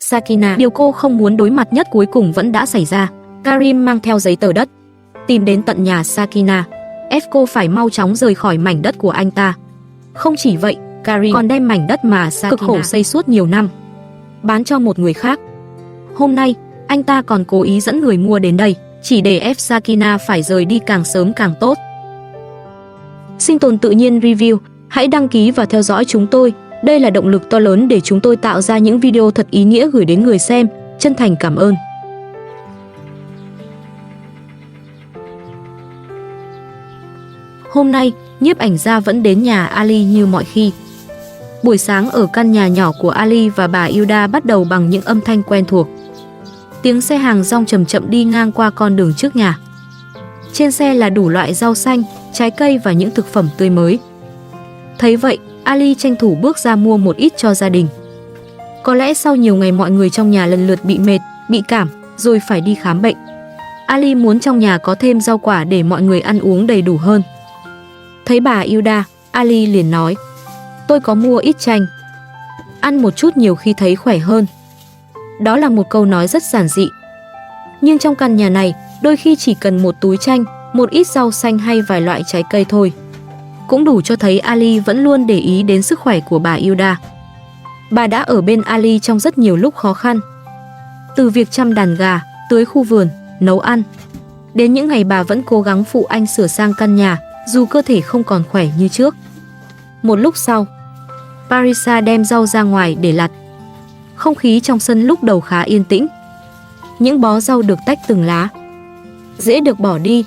Sakina, điều cô không muốn đối mặt nhất cuối cùng vẫn đã xảy ra. Karim mang theo giấy tờ đất, tìm đến tận nhà Sakina, ép cô phải mau chóng rời khỏi mảnh đất của anh ta. Không chỉ vậy, Karim còn đem mảnh đất mà Sakina cực khổ xây suốt nhiều năm bán cho một người khác. Hôm nay, anh ta còn cố ý dẫn người mua đến đây, chỉ để ép Sakina phải rời đi càng sớm càng tốt. Sinh tồn tự nhiên review, hãy đăng ký và theo dõi chúng tôi. Đây là động lực to lớn để chúng tôi tạo ra những video thật ý nghĩa gửi đến người xem. Chân thành cảm ơn. Hôm nay, nhiếp ảnh gia vẫn đến nhà Ali như mọi khi. Buổi sáng ở căn nhà nhỏ của Ali và bà Hilda bắt đầu bằng những âm thanh quen thuộc. Tiếng xe hàng rong chậm chậm đi ngang qua con đường trước nhà. Trên xe là đủ loại rau xanh, trái cây và những thực phẩm tươi mới. Thấy vậy, Ali tranh thủ bước ra mua một ít cho gia đình. Có lẽ sau nhiều ngày mọi người trong nhà lần lượt bị mệt, bị cảm, rồi phải đi khám bệnh. Ali muốn trong nhà có thêm rau quả để mọi người ăn uống đầy đủ hơn. Thấy bà Hilda, Ali liền nói: "Tôi có mua ít chanh. Ăn một chút nhiều khi thấy khỏe hơn." Đó là một câu nói rất giản dị. Nhưng trong căn nhà này, đôi khi chỉ cần một túi chanh, một ít rau xanh hay vài loại trái cây thôi, cũng đủ cho thấy Ali vẫn luôn để ý đến sức khỏe của bà Hilda. Bà đã ở bên Ali trong rất nhiều lúc khó khăn. Từ việc chăm đàn gà, tưới khu vườn, nấu ăn, đến những ngày bà vẫn cố gắng phụ anh sửa sang căn nhà, dù cơ thể không còn khỏe như trước. Một lúc sau, Parisa đem rau ra ngoài để lặt. Không khí trong sân lúc đầu khá yên tĩnh. Những bó rau được tách từng lá, rễ được bỏ đi,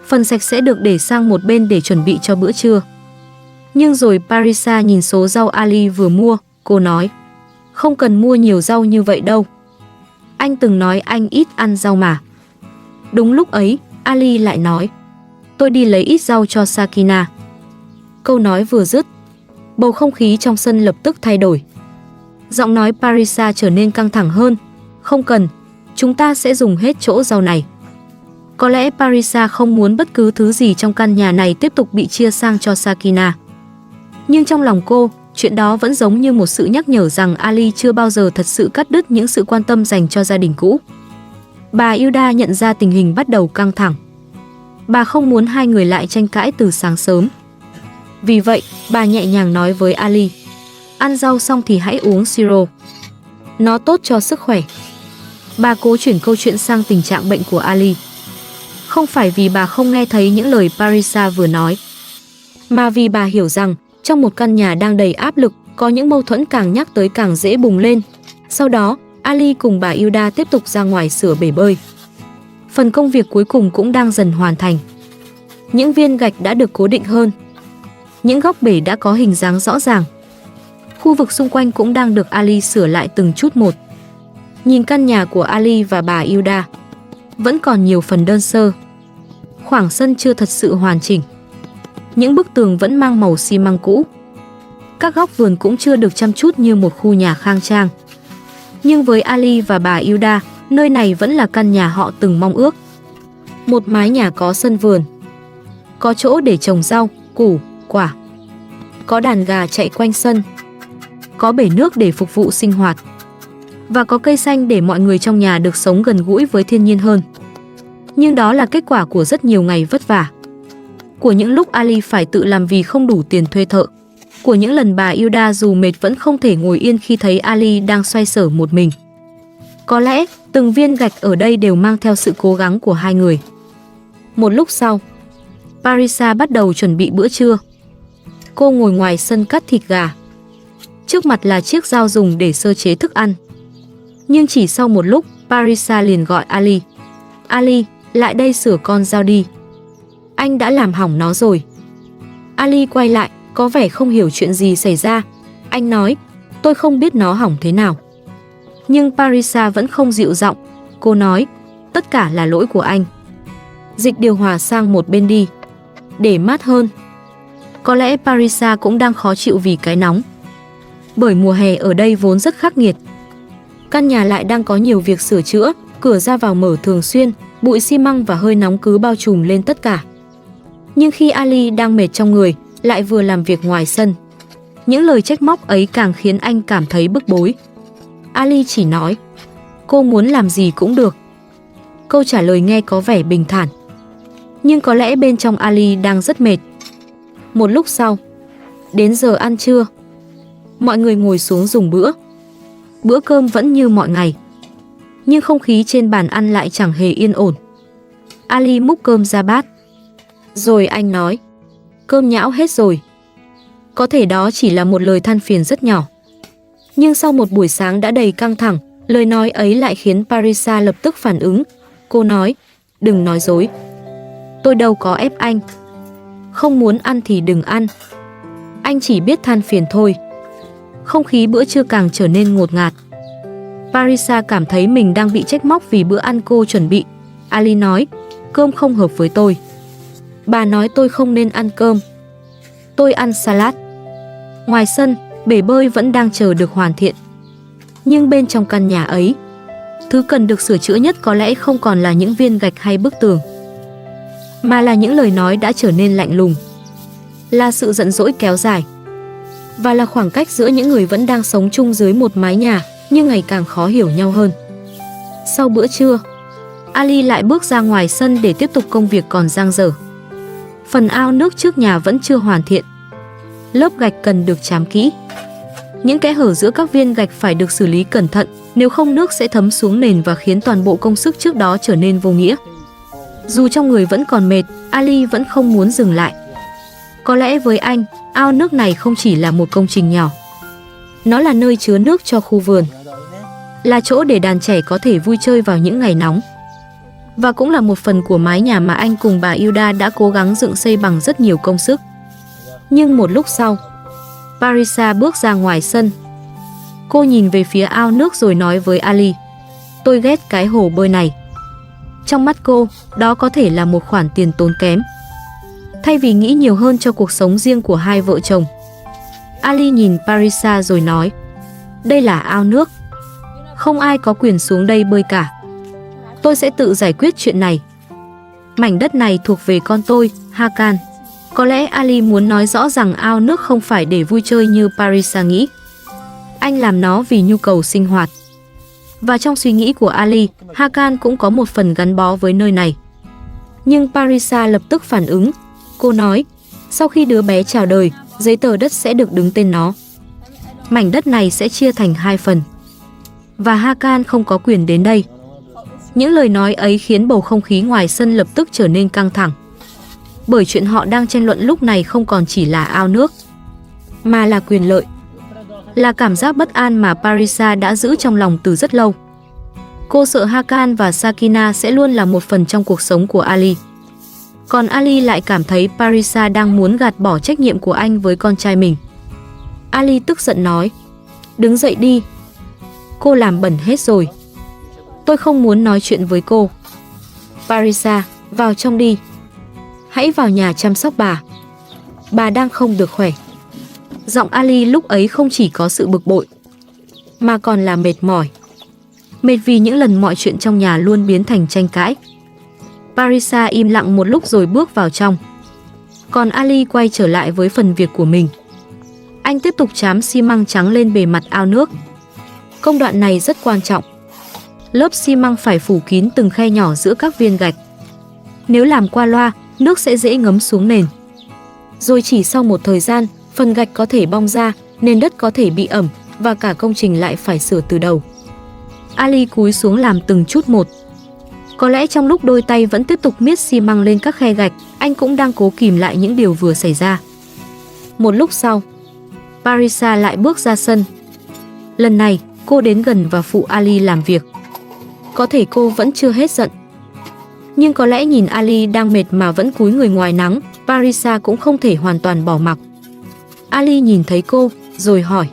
phần sạch sẽ được để sang một bên để chuẩn bị cho bữa trưa. Nhưng rồi Parisa nhìn số rau Ali vừa mua, cô nói: "Không cần mua nhiều rau như vậy đâu. Anh từng nói anh ít ăn rau mà." Đúng lúc ấy, Ali lại nói: "Tôi đi lấy ít rau cho Sakina." Câu nói vừa dứt, bầu không khí trong sân lập tức thay đổi. Giọng nói Parisa trở nên căng thẳng hơn: "Không cần, chúng ta sẽ dùng hết chỗ rau này." Có lẽ Parisa không muốn bất cứ thứ gì trong căn nhà này tiếp tục bị chia sang cho Sakina. Nhưng trong lòng cô, chuyện đó vẫn giống như một sự nhắc nhở rằng Ali chưa bao giờ thật sự cắt đứt những sự quan tâm dành cho gia đình cũ. Bà Hilda nhận ra tình hình bắt đầu căng thẳng. Bà không muốn hai người lại tranh cãi từ sáng sớm. Vì vậy, bà nhẹ nhàng nói với Ali: "Ăn rau xong thì hãy uống siro. Nó tốt cho sức khỏe." Bà cố chuyển câu chuyện sang tình trạng bệnh của Ali. Không phải vì bà không nghe thấy những lời Parisa vừa nói, mà vì bà hiểu rằng trong một căn nhà đang đầy áp lực, có những mâu thuẫn càng nhắc tới càng dễ bùng lên. Sau đó, Ali cùng bà Hilda tiếp tục ra ngoài sửa bể bơi. Phần công việc cuối cùng cũng đang dần hoàn thành. Những viên gạch đã được cố định hơn. Những góc bể đã có hình dáng rõ ràng. Khu vực xung quanh cũng đang được Ali sửa lại từng chút một. Nhìn căn nhà của Ali và bà Hilda, vẫn còn nhiều phần đơn sơ. Khoảng sân chưa thật sự hoàn chỉnh. Những bức tường vẫn mang màu xi măng cũ. Các góc vườn cũng chưa được chăm chút như một khu nhà khang trang. Nhưng với Ali và bà Hilda, nơi này vẫn là căn nhà họ từng mong ước. Một mái nhà có sân vườn, có chỗ để trồng rau, củ, quả, có đàn gà chạy quanh sân, có bể nước để phục vụ sinh hoạt, và có cây xanh để mọi người trong nhà được sống gần gũi với thiên nhiên hơn. Nhưng đó là kết quả của rất nhiều ngày vất vả. Của những lúc Ali phải tự làm vì không đủ tiền thuê thợ. Của những lần bà Hilda dù mệt vẫn không thể ngồi yên khi thấy Ali đang xoay sở một mình. Có lẽ từng viên gạch ở đây đều mang theo sự cố gắng của hai người. Một lúc sau, Parisa bắt đầu chuẩn bị bữa trưa. Cô ngồi ngoài sân cắt thịt gà. Trước mặt là chiếc dao dùng để sơ chế thức ăn. Nhưng chỉ sau một lúc, Parisa liền gọi Ali. Ali, lại đây sửa con dao đi. Anh đã làm hỏng nó rồi. Ali quay lại, có vẻ không hiểu chuyện gì xảy ra. Anh nói, tôi không biết nó hỏng thế nào. Nhưng Parisa vẫn không dịu giọng. Cô nói, tất cả là lỗi của anh. Dịch điều hòa sang một bên đi, để mát hơn. Có lẽ Parisa cũng đang khó chịu vì cái nóng. Bởi mùa hè ở đây vốn rất khắc nghiệt. Căn nhà lại đang có nhiều việc sửa chữa, cửa ra vào mở thường xuyên, bụi xi măng và hơi nóng cứ bao trùm lên tất cả. Nhưng khi Ali đang mệt trong người, lại vừa làm việc ngoài sân, những lời trách móc ấy càng khiến anh cảm thấy bức bối. Ali chỉ nói, cô muốn làm gì cũng được. Câu trả lời nghe có vẻ bình thản, nhưng có lẽ bên trong Ali đang rất mệt. Một lúc sau, đến giờ ăn trưa, mọi người ngồi xuống dùng bữa. Bữa cơm vẫn như mọi ngày, nhưng không khí trên bàn ăn lại chẳng hề yên ổn. Ali múc cơm ra bát. Rồi anh nói, cơm nhão hết rồi. Có thể đó chỉ là một lời than phiền rất nhỏ. Nhưng sau một buổi sáng đã đầy căng thẳng, lời nói ấy lại khiến Parisa lập tức phản ứng. Cô nói, đừng nói dối. Tôi đâu có ép anh. Không muốn ăn thì đừng ăn. Anh chỉ biết than phiền thôi. Không khí bữa trưa càng trở nên ngột ngạt. Parisa cảm thấy mình đang bị trách móc vì bữa ăn cô chuẩn bị. Ali nói, cơm không hợp với tôi. Bà nói tôi không nên ăn cơm. Tôi ăn salad. Ngoài sân, bể bơi vẫn đang chờ được hoàn thiện. Nhưng bên trong căn nhà ấy, thứ cần được sửa chữa nhất có lẽ không còn là những viên gạch hay bức tường, mà là những lời nói đã trở nên lạnh lùng, là sự giận dỗi kéo dài, và là khoảng cách giữa những người vẫn đang sống chung dưới một mái nhà nhưng ngày càng khó hiểu nhau hơn. Sau bữa trưa, Ali lại bước ra ngoài sân để tiếp tục công việc còn dang dở. Phần ao nước trước nhà vẫn chưa hoàn thiện. Lớp gạch cần được trám kỹ. Những kẽ hở giữa các viên gạch phải được xử lý cẩn thận, nếu không nước sẽ thấm xuống nền và khiến toàn bộ công sức trước đó trở nên vô nghĩa. Dù trong người vẫn còn mệt, Ali vẫn không muốn dừng lại. Có lẽ với anh, ao nước này không chỉ là một công trình nhỏ. Nó là nơi chứa nước cho khu vườn, là chỗ để đàn trẻ có thể vui chơi vào những ngày nóng, và cũng là một phần của mái nhà mà anh cùng bà Hilda đã cố gắng dựng xây bằng rất nhiều công sức. Nhưng một lúc sau, Parisa bước ra ngoài sân. Cô nhìn về phía ao nước rồi nói với Ali, tôi ghét cái hồ bơi này. Trong mắt cô, đó có thể là một khoản tiền tốn kém. Thay vì nghĩ nhiều hơn cho cuộc sống riêng của hai vợ chồng, Ali nhìn Parisa rồi nói, đây là ao nước. Không ai có quyền xuống đây bơi cả. Tôi sẽ tự giải quyết chuyện này. Mảnh đất này thuộc về con tôi, Hakan. Có lẽ Ali muốn nói rõ rằng ao nước không phải để vui chơi như Parisa nghĩ. Anh làm nó vì nhu cầu sinh hoạt. Và trong suy nghĩ của Ali, Hakan cũng có một phần gắn bó với nơi này. Nhưng Parisa lập tức phản ứng. Cô nói, sau khi đứa bé chào đời, giấy tờ đất sẽ được đứng tên nó. Mảnh đất này sẽ chia thành 2 phần. Và Hakan không có quyền đến đây. Những lời nói ấy khiến bầu không khí ngoài sân lập tức trở nên căng thẳng. Bởi chuyện họ đang tranh luận lúc này không còn chỉ là ao nước, mà là quyền lợi, là cảm giác bất an mà Parisa đã giữ trong lòng từ rất lâu. Cô sợ Hakan và Sakina sẽ luôn là một phần trong cuộc sống của Ali. Còn Ali lại cảm thấy Parisa đang muốn gạt bỏ trách nhiệm của anh với con trai mình. Ali tức giận nói, đứng dậy đi. Cô làm bẩn hết rồi. Tôi không muốn nói chuyện với cô. Parisa, vào trong đi. Hãy vào nhà chăm sóc bà. Bà đang không được khỏe. Giọng Ali lúc ấy không chỉ có sự bực bội, mà còn là mệt mỏi. Mệt vì những lần mọi chuyện trong nhà luôn biến thành tranh cãi. Parisa im lặng một lúc rồi bước vào trong. Còn Ali quay trở lại với phần việc của mình. Anh tiếp tục trám xi măng trắng lên bề mặt ao nước. Công đoạn này rất quan trọng. Lớp xi măng phải phủ kín từng khe nhỏ giữa các viên gạch. Nếu làm qua loa, nước sẽ dễ ngấm xuống nền. Rồi chỉ sau một thời gian, phần gạch có thể bong ra, nền đất có thể bị ẩm, và cả công trình lại phải sửa từ đầu. Ali cúi xuống làm từng chút một. Có lẽ trong lúc đôi tay vẫn tiếp tục miết xi măng lên các khe gạch, anh cũng đang cố kìm lại những điều vừa xảy ra. Một lúc sau, Parisa lại bước ra sân. Lần này, cô đến gần và phụ Ali làm việc. Có thể cô vẫn chưa hết giận, nhưng có lẽ nhìn Ali đang mệt mà vẫn cúi người ngoài nắng, Parisa cũng không thể hoàn toàn bỏ mặc. Ali nhìn thấy cô, rồi hỏi,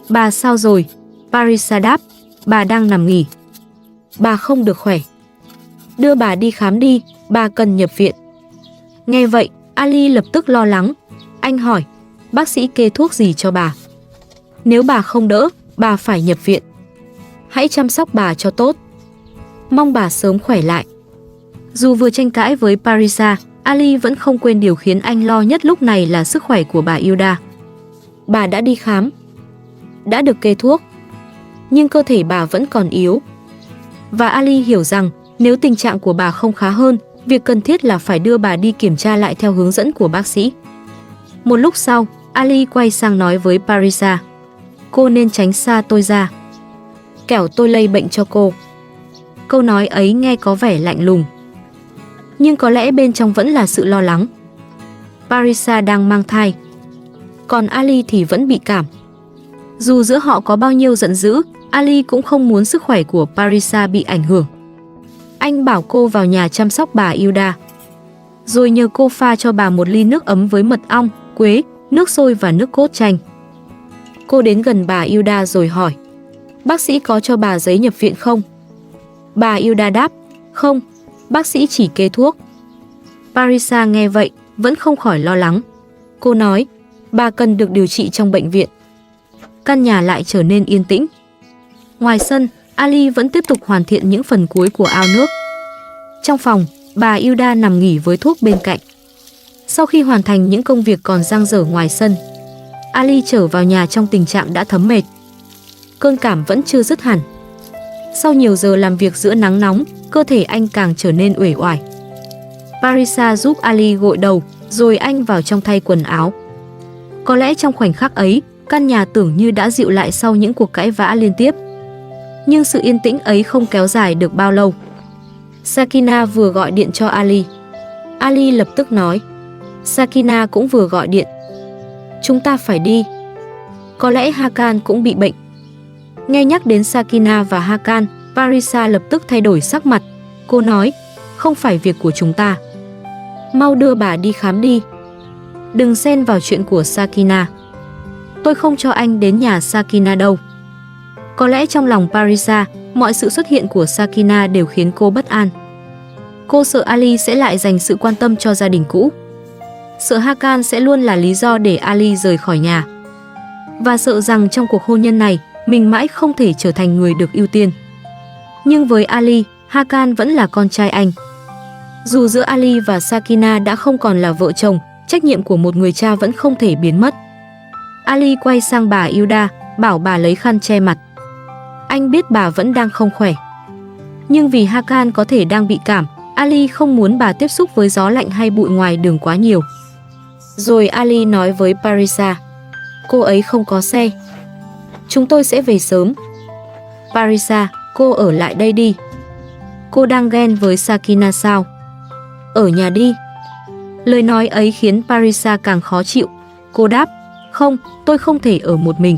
bà sao rồi? Parisa đáp, bà đang nằm nghỉ. Bà không được khỏe. Đưa bà đi khám đi, bà cần nhập viện. Nghe vậy, Ali lập tức lo lắng. Anh hỏi, bác sĩ kê thuốc gì cho bà? Nếu bà không đỡ, bà phải nhập viện. Hãy chăm sóc bà cho tốt. Mong bà sớm khỏe lại. Dù vừa tranh cãi với Parisa, Ali vẫn không quên điều khiến anh lo nhất lúc này là sức khỏe của bà Hilda. Bà đã đi khám, đã được kê thuốc. nhưng cơ thể bà vẫn còn yếu. Và Ali hiểu rằng nếu tình trạng của bà không khá hơn, việc cần thiết là phải đưa bà đi kiểm tra lại theo hướng dẫn của bác sĩ. Một lúc sau, Ali quay sang nói với Parisa, cô nên tránh xa tôi ra, kẻo tôi lây bệnh cho cô. Câu nói ấy nghe có vẻ lạnh lùng, nhưng có lẽ bên trong vẫn là sự lo lắng. Parisa đang mang thai, còn Ali thì vẫn bị cảm. Dù giữa họ có bao nhiêu giận dữ, Ali cũng không muốn sức khỏe của Parisa bị ảnh hưởng. Anh bảo cô vào nhà chăm sóc bà Hilda, rồi nhờ cô pha cho bà một ly nước ấm với mật ong, quế, nước sôi và nước cốt chanh. Cô đến gần bà Hilda rồi hỏi, bác sĩ có cho bà giấy nhập viện không? Bà Hilda đáp, không, bác sĩ chỉ kê thuốc. Parisa nghe vậy, vẫn không khỏi lo lắng. Cô nói, bà cần được điều trị trong bệnh viện. Căn nhà lại trở nên yên tĩnh. Ngoài sân, Ali vẫn tiếp tục hoàn thiện những phần cuối của ao nước. Trong phòng, bà Hilda nằm nghỉ với thuốc bên cạnh. Sau khi hoàn thành những công việc còn dang dở ngoài sân, Ali trở vào nhà trong tình trạng đã thấm mệt. Cơn cảm vẫn chưa dứt hẳn. Sau nhiều giờ làm việc giữa nắng nóng, cơ thể anh càng trở nên uể oải. Parisa giúp Ali gội đầu, rồi anh vào trong thay quần áo. Có lẽ trong khoảnh khắc ấy, căn nhà tưởng như đã dịu lại sau những cuộc cãi vã liên tiếp. Nhưng sự yên tĩnh ấy không kéo dài được bao lâu. Sakina vừa gọi điện cho Ali. Ali lập tức nói. Sakina cũng vừa gọi điện. Chúng ta phải đi. Có lẽ Hakan cũng bị bệnh. Nghe nhắc đến Sakina và Hakan, Parisa lập tức thay đổi sắc mặt. Cô nói, không phải việc của chúng ta. Mau đưa bà đi khám đi. Đừng xen vào chuyện của Sakina. Tôi không cho anh đến nhà Sakina đâu. Có lẽ trong lòng Parisa, mọi sự xuất hiện của Sakina đều khiến cô bất an. Cô sợ Ali sẽ lại dành sự quan tâm cho gia đình cũ. Sợ Hakan sẽ luôn là lý do để Ali rời khỏi nhà. Và sợ rằng trong cuộc hôn nhân này, mình mãi không thể trở thành người được ưu tiên. Nhưng với Ali, Hakan vẫn là con trai anh. Dù giữa Ali và Sakina đã không còn là vợ chồng, trách nhiệm của một người cha vẫn không thể biến mất. Ali quay sang bà Hilda, bảo bà lấy khăn che mặt. Anh biết bà vẫn đang không khỏe. Nhưng vì Hakan có thể đang bị cảm, Ali không muốn bà tiếp xúc với gió lạnh hay bụi ngoài đường quá nhiều. Rồi Ali nói với Parisa, cô ấy không có xe. Chúng tôi sẽ về sớm. Parisa, cô ở lại đây đi. Cô đang ghen với Sakina sao? Ở nhà đi. Lời nói ấy khiến Parisa càng khó chịu. Cô đáp, không, tôi không thể ở một mình.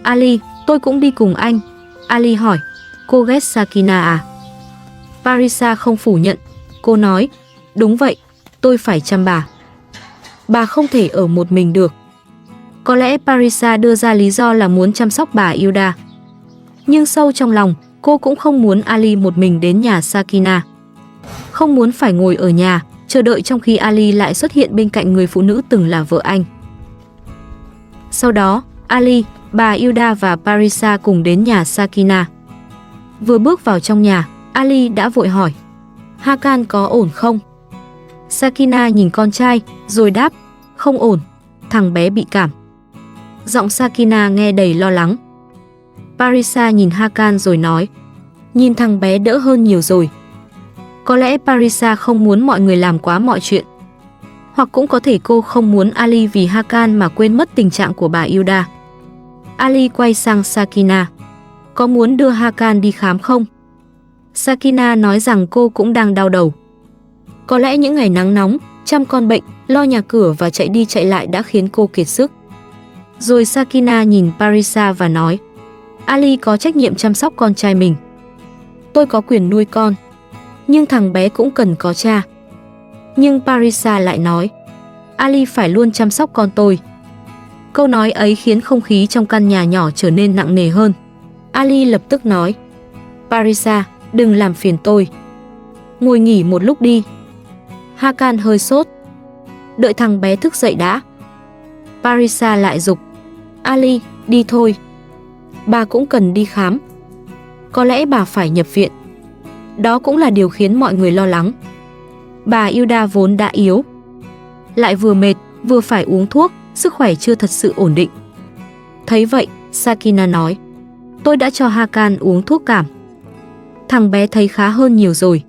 Ali, tôi cũng đi cùng anh. Ali hỏi, cô ghét Sakina à? Parisa không phủ nhận. Cô nói, đúng vậy, tôi phải chăm bà. Bà không thể ở một mình được. Có lẽ Parisa đưa ra lý do là muốn chăm sóc bà Hilda. Nhưng sâu trong lòng, cô cũng không muốn Ali một mình đến nhà Sakina. Không muốn phải ngồi ở nhà, chờ đợi trong khi Ali lại xuất hiện bên cạnh người phụ nữ từng là vợ anh. Sau đó, Ali, bà Hilda và Parisa cùng đến nhà Sakina. Vừa bước vào trong nhà, Ali đã vội hỏi, Hakan có ổn không? Sakina nhìn con trai, rồi đáp, không ổn, thằng bé bị cảm. Giọng Sakina nghe đầy lo lắng. Parisa nhìn Hakan rồi nói, nhìn thằng bé đỡ hơn nhiều rồi. Có lẽ Parisa không muốn mọi người làm quá mọi chuyện. Hoặc cũng có thể cô không muốn Ali vì Hakan mà quên mất tình trạng của bà Hilda. Ali quay sang Sakina. Có muốn đưa Hakan đi khám không? Sakina nói rằng cô cũng đang đau đầu. Có lẽ những ngày nắng nóng, chăm con bệnh, lo nhà cửa và chạy đi chạy lại đã khiến cô kiệt sức. Rồi Sakina nhìn Parisa và nói, Ali có trách nhiệm chăm sóc con trai mình. Tôi có quyền nuôi con, nhưng thằng bé cũng cần có cha. Nhưng Parisa lại nói, Ali phải luôn chăm sóc con tôi. Câu nói ấy khiến không khí trong căn nhà nhỏ trở nên nặng nề hơn. Ali lập tức nói, Parisa, đừng làm phiền tôi. Ngồi nghỉ một lúc đi. Hakan hơi sốt. Đợi thằng bé thức dậy đã. Parisa lại giục, Ali, đi thôi. Bà cũng cần đi khám. Có lẽ bà phải nhập viện. Đó cũng là điều khiến mọi người lo lắng. Bà Hilda vốn đã yếu, lại vừa mệt, vừa phải uống thuốc, sức khỏe chưa thật sự ổn định. Thấy vậy, Sakina nói, Tôi đã cho Hakan uống thuốc cảm. Thằng bé thấy khá hơn nhiều rồi.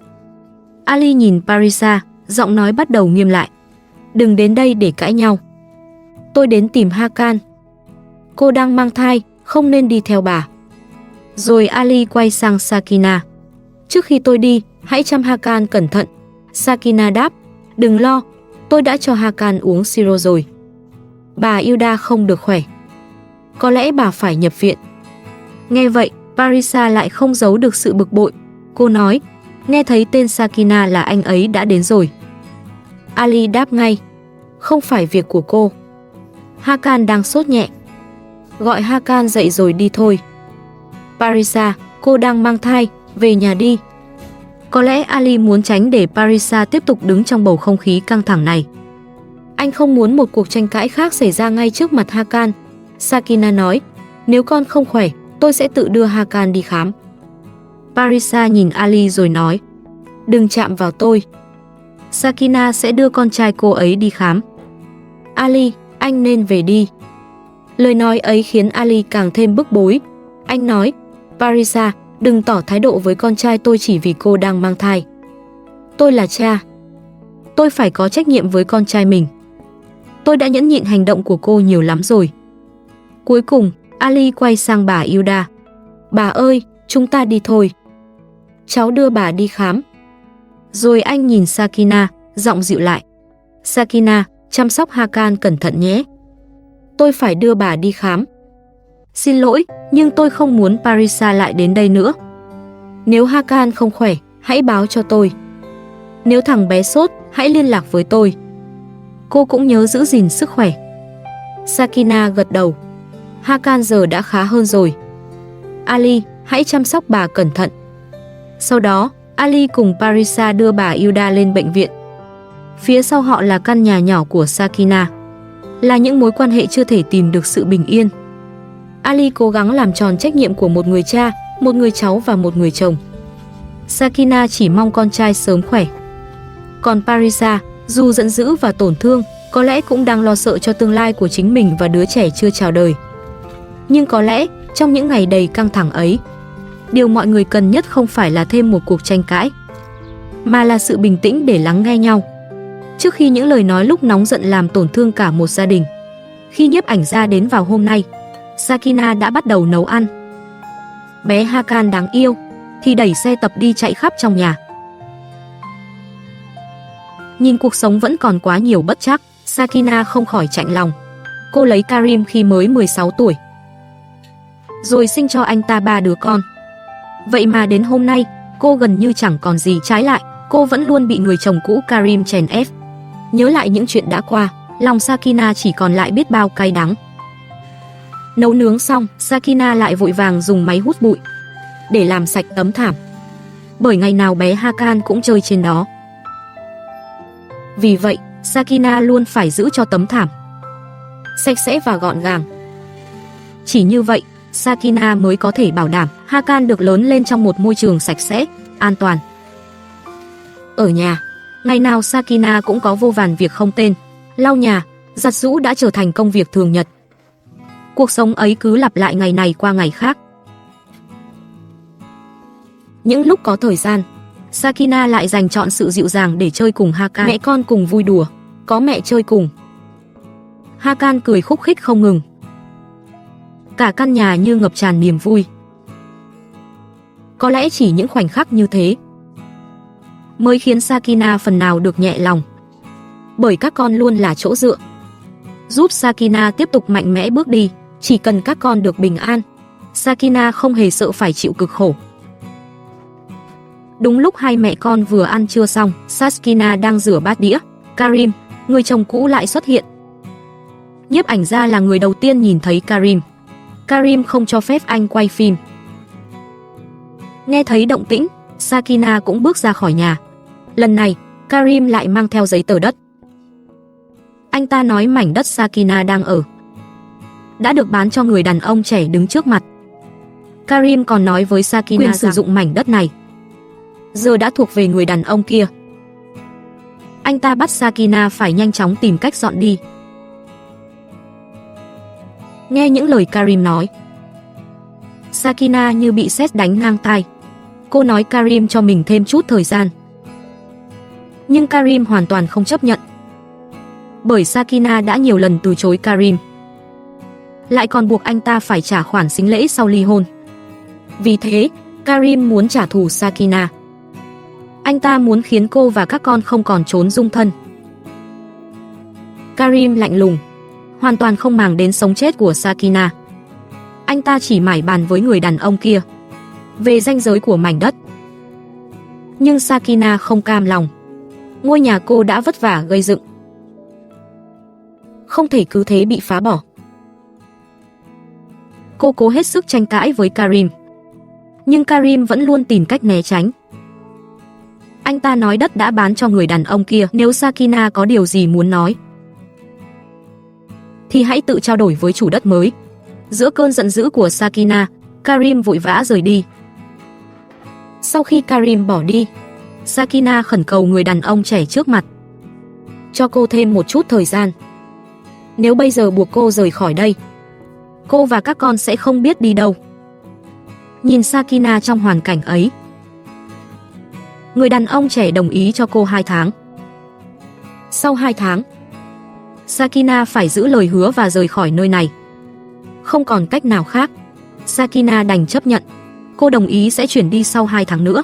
Ali nhìn Parisa, giọng nói bắt đầu nghiêm lại. Đừng đến đây để cãi nhau. Tôi đến tìm Hakan. Cô đang mang thai, không nên đi theo bà. Rồi Ali quay sang Sakina. Trước khi tôi đi, hãy chăm Hakan cẩn thận. Sakina đáp, đừng lo, tôi đã cho Hakan uống siro rồi. Bà Hilda không được khỏe. Có lẽ bà phải nhập viện. Nghe vậy, Parisa lại không giấu được sự bực bội. Cô nói, nghe thấy tên Sakina là anh ấy đã đến rồi. Ali đáp ngay, không phải việc của cô. Hakan đang sốt nhẹ. Gọi Hakan dậy rồi đi thôi. Parisa, cô đang mang thai, về nhà đi. Có lẽ Ali muốn tránh để Parisa tiếp tục đứng trong bầu không khí căng thẳng này. Anh không muốn một cuộc tranh cãi khác xảy ra ngay trước mặt Hakan. Sakina nói, nếu con không khỏe, tôi sẽ tự đưa Hakan đi khám. Parisa nhìn Ali rồi nói, đừng chạm vào tôi. Sakina sẽ đưa con trai cô ấy đi khám. Ali, anh nên về đi. Lời nói ấy khiến Ali càng thêm bức bối. Anh nói, Parisa, đừng tỏ thái độ với con trai tôi chỉ vì cô đang mang thai. Tôi là cha. Tôi phải có trách nhiệm với con trai mình. Tôi đã nhẫn nhịn hành động của cô nhiều lắm rồi. Cuối cùng, Ali quay sang bà Hilda. Bà ơi, chúng ta đi thôi. Cháu đưa bà đi khám. Rồi anh nhìn Sakina, giọng dịu lại. Sakina, chăm sóc Hakan cẩn thận nhé. Tôi phải đưa bà đi khám. Xin lỗi, nhưng tôi không muốn Parisa lại đến đây nữa. Nếu Hakan không khỏe, hãy báo cho tôi. Nếu thằng bé sốt, hãy liên lạc với tôi. Cô cũng nhớ giữ gìn sức khỏe. Sakina gật đầu. Hakan giờ đã khá hơn rồi. Ali, hãy chăm sóc bà cẩn thận. Sau đó, Ali cùng Parisa đưa bà Hilda lên bệnh viện. Phía sau họ là căn nhà nhỏ của Sakina. Là những mối quan hệ chưa thể tìm được sự bình yên. Ali cố gắng làm tròn trách nhiệm của một người cha, một người cháu và một người chồng. Sakina chỉ mong con trai sớm khỏe. Còn Parisa, dù giận dữ và tổn thương, có lẽ cũng đang lo sợ cho tương lai của chính mình và đứa trẻ chưa chào đời. Nhưng có lẽ, trong những ngày đầy căng thẳng ấy, điều mọi người cần nhất không phải là thêm một cuộc tranh cãi, mà là sự bình tĩnh để lắng nghe nhau. Trước khi những lời nói lúc nóng giận làm tổn thương cả một gia đình. Khi nhiếp ảnh gia đến vào hôm nay, Sakina đã bắt đầu nấu ăn. Bé Hakan đáng yêu thì đẩy xe tập đi chạy khắp trong nhà. Nhìn cuộc sống vẫn còn quá nhiều bất trắc, Sakina không khỏi chạnh lòng. Cô lấy Karim khi mới 16 tuổi, rồi sinh cho anh ta 3 đứa con. Vậy mà đến hôm nay, cô gần như chẳng còn gì, trái lại, cô vẫn luôn bị người chồng cũ Karim chèn ép. Nhớ lại những chuyện đã qua, lòng Sakina chỉ còn lại biết bao cay đắng. Nấu nướng xong, Sakina lại vội vàng dùng máy hút bụi để làm sạch tấm thảm, bởi ngày nào bé Hakan cũng chơi trên đó. Vì vậy, Sakina luôn phải giữ cho tấm thảm sạch sẽ và gọn gàng. Chỉ như vậy, Sakina mới có thể bảo đảm Hakan được lớn lên trong một môi trường sạch sẽ, an toàn. Ở nhà, ngày nào Sakina cũng có vô vàn việc không tên. Lau nhà, giặt giũ đã trở thành công việc thường nhật. Cuộc sống ấy cứ lặp lại ngày này qua ngày khác. Những lúc có thời gian, Sakina lại dành chọn sự dịu dàng để chơi cùng Hakan. Mẹ con cùng vui đùa, có mẹ chơi cùng. Hakan cười khúc khích không ngừng. Cả căn nhà như ngập tràn niềm vui. Có lẽ chỉ những khoảnh khắc như thế mới khiến Sakina phần nào được nhẹ lòng, bởi các con luôn là chỗ dựa, giúp Sakina tiếp tục mạnh mẽ bước đi. Chỉ cần các con được bình an, Sakina không hề sợ phải chịu cực khổ. Đúng lúc hai mẹ con vừa ăn trưa xong, Sakina đang rửa bát đĩa, Karim, người chồng cũ lại xuất hiện. Nhiếp ảnh gia là người đầu tiên nhìn thấy Karim. Karim không cho phép anh quay phim. Nghe thấy động tĩnh, Sakina cũng bước ra khỏi nhà. Lần này, Karim lại mang theo giấy tờ đất. Anh ta nói mảnh đất Sakina đang ở đã được bán cho người đàn ông trẻ đứng trước mặt. Karim còn nói với Sakina quyền sử dụng mảnh đất này giờ đã thuộc về người đàn ông kia. Anh ta bắt Sakina phải nhanh chóng tìm cách dọn đi. Nghe những lời Karim nói, Sakina như bị sét đánh ngang tai. Cô nói Karim cho mình thêm chút thời gian. Nhưng Karim hoàn toàn không chấp nhận. Bởi Sakina đã nhiều lần từ chối Karim. Lại còn buộc anh ta phải trả khoản sính lễ sau ly hôn. Vì thế, Karim muốn trả thù Sakina. Anh ta muốn khiến cô và các con không còn trốn dung thân. Karim lạnh lùng, hoàn toàn không màng đến sống chết của Sakina. Anh ta chỉ mải bàn với người đàn ông kia về ranh giới của mảnh đất. Nhưng Sakina không cam lòng. Ngôi nhà cô đã vất vả gây dựng, không thể cứ thế bị phá bỏ. Cô cố hết sức tranh cãi với Karim, nhưng Karim vẫn luôn tìm cách né tránh. Anh ta nói đất đã bán cho người đàn ông kia, nếu Sakina có điều gì muốn nói thì hãy tự trao đổi với chủ đất mới. Giữa cơn giận dữ của Sakina, Karim vội vã rời đi. Sau khi Karim bỏ đi, Sakina khẩn cầu người đàn ông trẻ trước mặt cho cô thêm một chút thời gian. Nếu bây giờ buộc cô rời khỏi đây, cô và các con sẽ không biết đi đâu. Nhìn Sakina trong hoàn cảnh ấy, người đàn ông trẻ đồng ý cho cô 2 tháng. Sau 2 tháng, Sakina phải giữ lời hứa và rời khỏi nơi này. Không còn cách nào khác, Sakina đành chấp nhận. Cô đồng ý sẽ chuyển đi sau 2 tháng nữa.